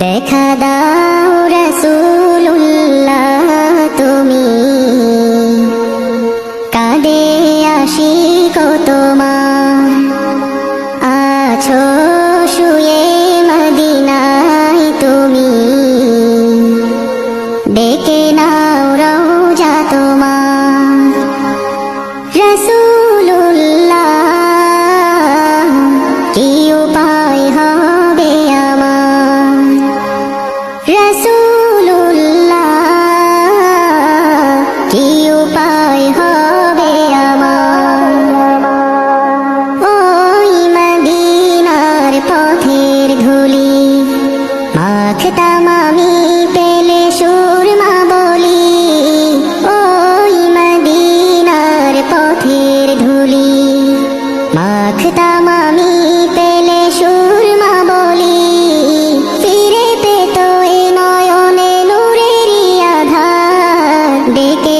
দেখা দাও রাসূলুল্লাহ তুমি, কাঁদে আশিক তোমার, আছো শুয়ে মদিনায় তুমি, ডেকে নাও রওজা তোমার। রাসূলুল্লাহ কি উপায় হবে আমার, রাসূলুল্লাহ কি উপায় হবে আমার। ওই মদিনার পথের ধুলি মাখতাম আমি পেলে সুরমা বলি, ওই মদিনার পথের ধুলি মাখতাম আমি পেলে সুরমা বলি, ফিরে পেত এ নয়নে নূরেরই আধার, ডেকে